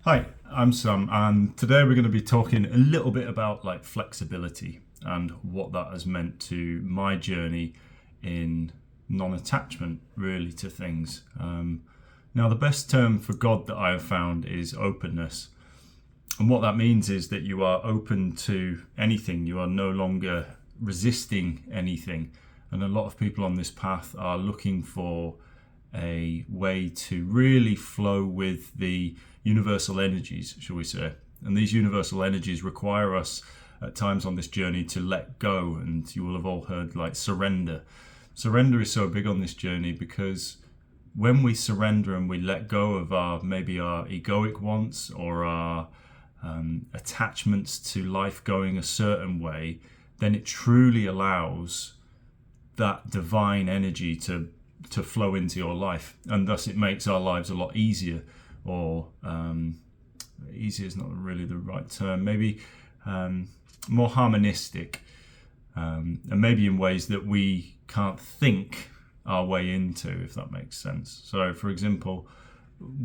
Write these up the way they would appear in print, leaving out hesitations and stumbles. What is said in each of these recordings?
Hi, I'm Sam, and today we're going to be talking a little bit about like flexibility and what that has meant to my journey in non-attachment, really, to things. Now, the best term for God that I have found is openness, and what that means is that you are open to anything. You are no longer resisting anything, and a lot of people on this path are looking for a way to really flow with the universal energies, shall we say. And these universal energies require us at times on this journey to let go. And you will have all heard like surrender. Surrender is so big on this journey because when we surrender and we let go of our egoic wants or our attachments to life going a certain way, then it truly allows that divine energy to flow into your life, and thus it makes our lives a lot easier, or easier is not really the right term, maybe more harmonistic, and maybe in ways that we can't think our way into, if that makes sense. So for example,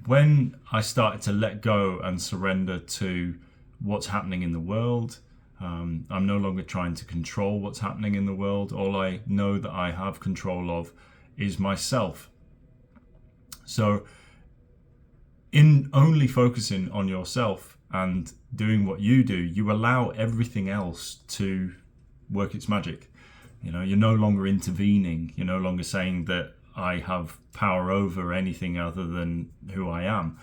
when I started to let go and surrender to what's happening in the world, I'm no longer trying to control what's happening in the world. All I know that I have control of is myself. So in only focusing on yourself and doing what you do, you allow everything else to work its magic. You're no longer intervening. You're no longer saying that I have power over anything other than who I am.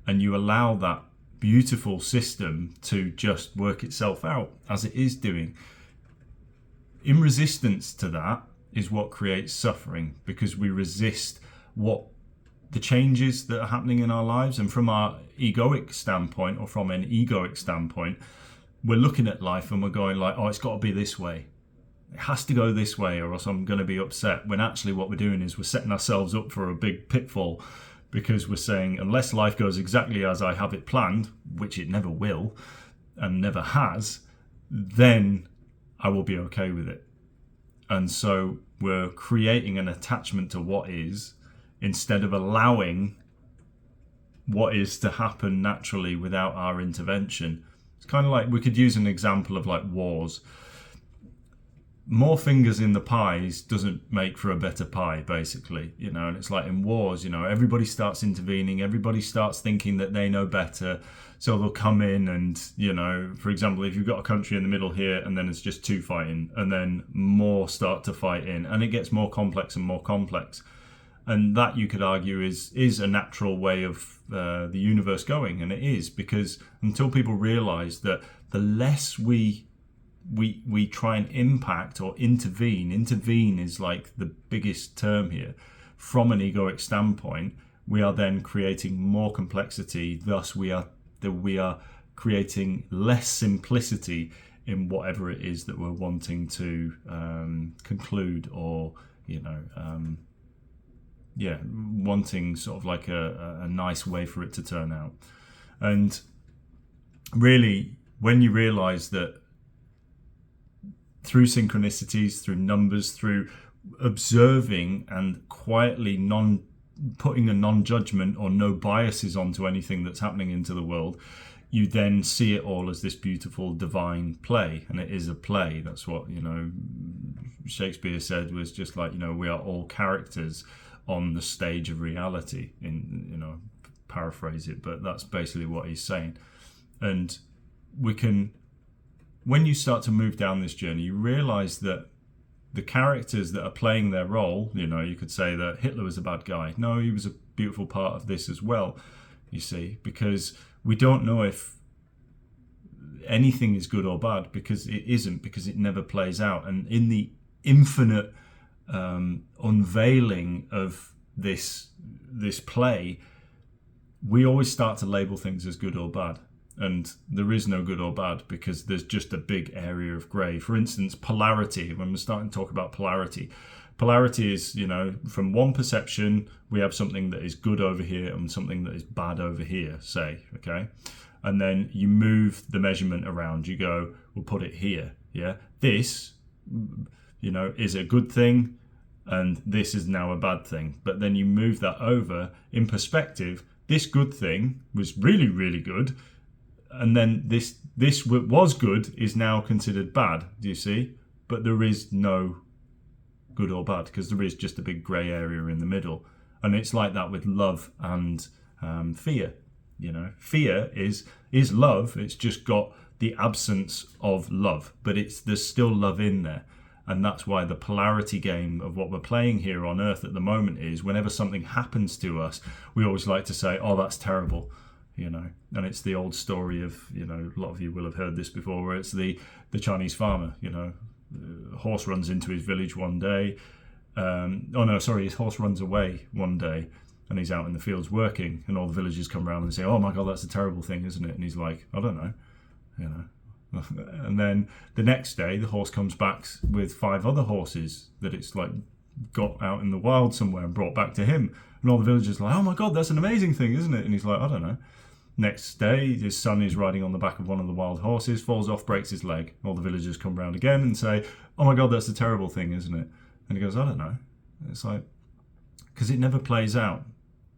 And you allow that beautiful system to just work itself out as it is doing. In resistance to that is what creates suffering, because we resist what the changes that are happening in our lives. And from our egoic standpoint, or from an egoic standpoint, we're looking at life and we're going like, oh, it's got to be this way. It has to go this way or else I'm going to be upset. When actually what we're doing is we're setting ourselves up for a big pitfall, because we're saying unless life goes exactly as I have it planned, which it never will and never has, then I will be okay with it. And so we're creating an attachment to what is, instead of allowing what is to happen naturally without our intervention. It's kind of like, we could use an example of like wars. More fingers in the pies doesn't make for a better pie, basically, and it's like in wars, everybody starts intervening, everybody starts thinking that they know better, so they'll come in and, for example, if you've got a country in the middle here and then it's just two fighting and then more start to fight in, and it gets more complex and more complex. And that, you could argue, is a natural way of the universe going, and it is, because until people realize that the less we try and impact or intervene is like the biggest term here, from an egoic standpoint, we are then creating more complexity. Thus we are creating less simplicity in whatever it is that we're wanting to conclude, or wanting sort of like a nice way for it to turn out. And really, when you realize that through synchronicities, through numbers, through observing and quietly putting a non-judgment or no biases onto anything that's happening into the world, you then see it all as this beautiful divine play. And it is a play. That's what, Shakespeare said, was just like, we are all characters on the stage of reality, in, paraphrase it, but that's basically what he's saying. And when you start to move down this journey, you realize that the characters that are playing their role, you could say that Hitler was a bad guy. No, he was a beautiful part of this as well, you see, because we don't know if anything is good or bad, because it isn't, because it never plays out. And in the infinite unveiling of this play, we always start to label things as good or bad. And there is no good or bad, because there's just a big area of grey. For instance, polarity. When we're starting to talk about polarity is, from one perception, we have something that is good over here and something that is bad over here, say, okay? And then you move the measurement around. You go, we'll put it here, yeah? This, is a good thing, and this is now a bad thing. But then you move that over in perspective, this good thing was really, really good, and then this was good is now considered bad. Do you see? But there is no good or bad, because there is just a big grey area in the middle. And it's like that with love and fear. Fear is love. It's just got the absence of love, but there's still love in there. And that's why the polarity game of what we're playing here on Earth at the moment is, whenever something happens to us, we always like to say, oh, that's terrible. And it's the old story of, a lot of you will have heard this before, where it's the Chinese farmer. A horse runs into his village one day. His horse runs away one day, and he's out in the fields working, and all the villagers come around and say, oh my God, that's a terrible thing, isn't it? And he's like, I don't know. And then the next day, the horse comes back with 5 other horses that it's like got out in the wild somewhere and brought back to him. And all the villagers are like, oh my God, that's an amazing thing, isn't it? And he's like, I don't know. Next day, his son is riding on the back of one of the wild horses, falls off, breaks his leg. All the villagers come round again and say, oh my God, that's a terrible thing, isn't it? And he goes, I don't know. It's like, because it never plays out.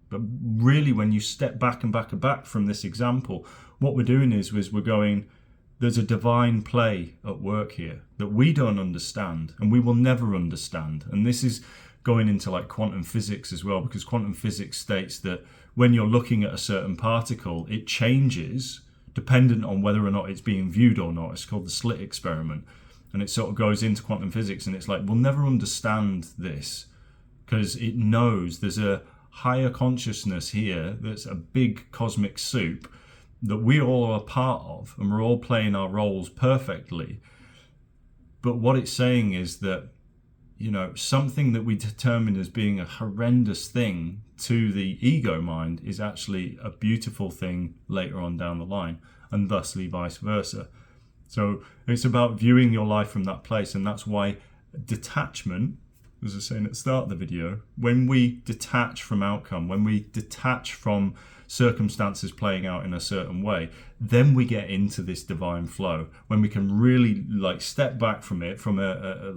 But really, when you step back and back from this example, what we're doing is we're going, there's a divine play at work here that we don't understand and we will never understand. And this is going into like quantum physics as well, because quantum physics states that when you're looking at a certain particle, it changes dependent on whether or not it's being viewed or not. It's called the slit experiment. And it sort of goes into quantum physics, and it's like, we'll never understand this because it knows there's a higher consciousness here that's a big cosmic soup that we all are a part of, and we're all playing our roles perfectly. But what it's saying is that, something that we determine as being a horrendous thing to the ego mind is actually a beautiful thing later on down the line, and thusly vice versa. So it's about viewing your life from that place, and that's why detachment, as I was saying at the start of the video, when we detach from outcome, when we detach from circumstances playing out in a certain way, then we get into this divine flow, when we can really like step back from it, from a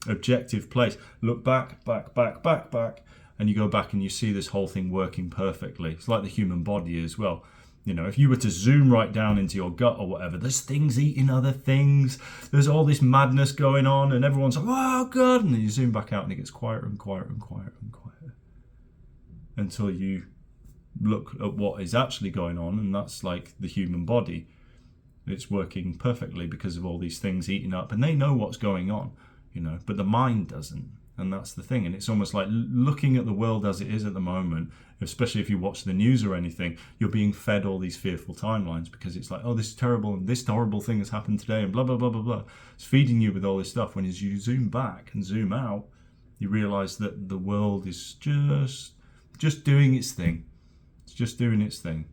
objective place, look back, and you go back and you see this whole thing working perfectly. It's like the human body as well. If you were to zoom right down into your gut or whatever, there's things eating other things. There's all this madness going on, and everyone's like, oh God, and then you zoom back out and it gets quieter and quieter and quieter and quieter until you look at what is actually going on, and that's like the human body. It's working perfectly because of all these things eating up, and they know what's going on, but the mind doesn't. And that's the thing. And it's almost like looking at the world as it is at the moment, especially if you watch the news or anything, you're being fed all these fearful timelines, because it's like, oh, this is terrible, and this horrible thing has happened today, and blah, blah, blah, blah, blah. It's feeding you with all this stuff. When as you zoom back and zoom out, you realize that the world is just doing its thing. It's just doing its thing.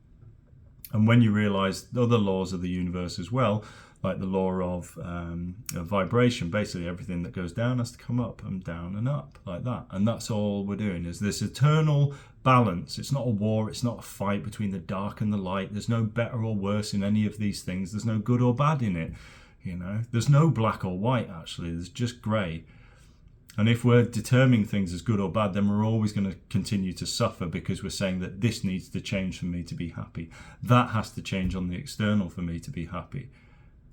And when you realize the other laws of the universe as well, like the law of vibration, basically everything that goes down has to come up, and down and up, like that. And that's all we're doing, is this eternal balance. It's not a war, it's not a fight between the dark and the light. There's no better or worse in any of these things. There's no good or bad in it. There's no black or white, actually. There's just grey. And if we're determining things as good or bad, then we're always going to continue to suffer, because we're saying that this needs to change for me to be happy. That has to change on the external for me to be happy.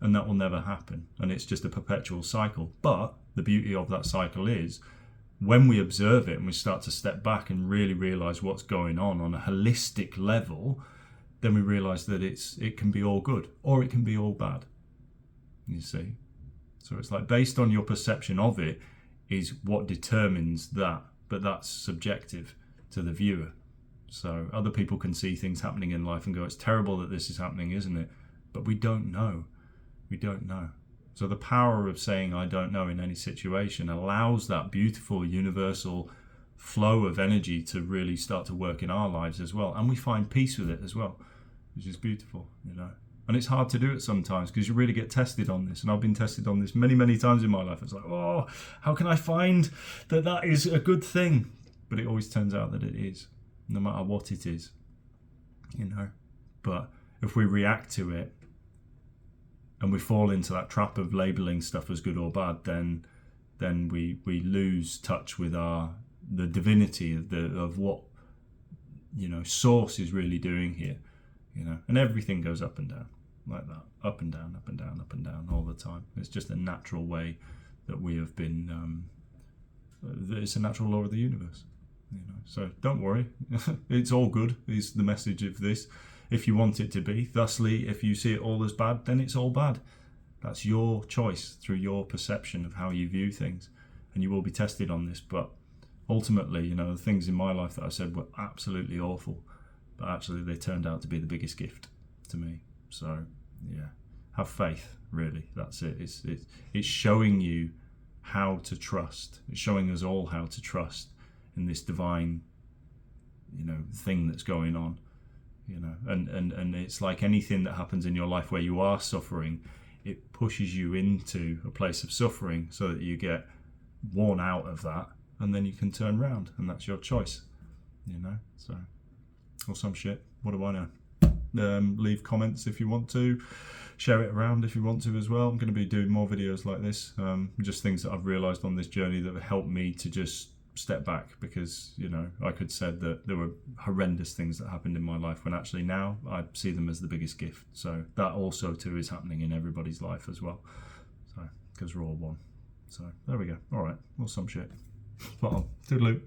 And that will never happen. And it's just a perpetual cycle. But the beauty of that cycle is, when we observe it and we start to step back and really realize what's going on a holistic level, then we realize that it can be all good or it can be all bad. You see? So it's like, based on your perception of it is what determines that. But that's subjective to the viewer. So other people can see things happening in life and go, it's terrible that this is happening, isn't it? But we don't know. We don't know. So the power of saying I don't know in any situation allows that beautiful universal flow of energy to really start to work in our lives as well. And we find peace with it as well, which is beautiful, And it's hard to do it sometimes, because you really get tested on this. And I've been tested on this many, many times in my life. It's like, oh, how can I find that is a good thing? But it always turns out that it is, no matter what it is, But if we react to it, and we fall into that trap of labeling stuff as good or bad, then we lose touch with the divinity of what source is really doing here, and everything goes up and down like that, up and down, up and down, up and down all the time. It's just a natural way that we have been, it's a natural law of the universe, so don't worry. It's all good is the message of this, if you want it to be. Thusly, if you see it all as bad, then it's all bad. That's your choice through your perception of how you view things, and you will be tested on this. But ultimately, the things in my life that I said were absolutely awful, but actually they turned out to be the biggest gift to me. So yeah, have faith, really. That's it. It's showing you how to trust. It's showing us all how to trust in this divine thing that's going on, and it's like anything that happens in your life where you are suffering, it pushes you into a place of suffering so that you get worn out of that, and then you can turn around, and that's your choice, so, or some shit. What do I know? Leave comments if you want to, share it around if you want to as well. I'm going to be doing more videos like this, just things that I've realized on this journey that have helped me to just step back, because I could said that there were horrendous things that happened in my life, when actually now I see them as the biggest gift. So that also too is happening in everybody's life as well, so because we're all one. So there we go. All right, well, some shit. Spot on. Toodaloo.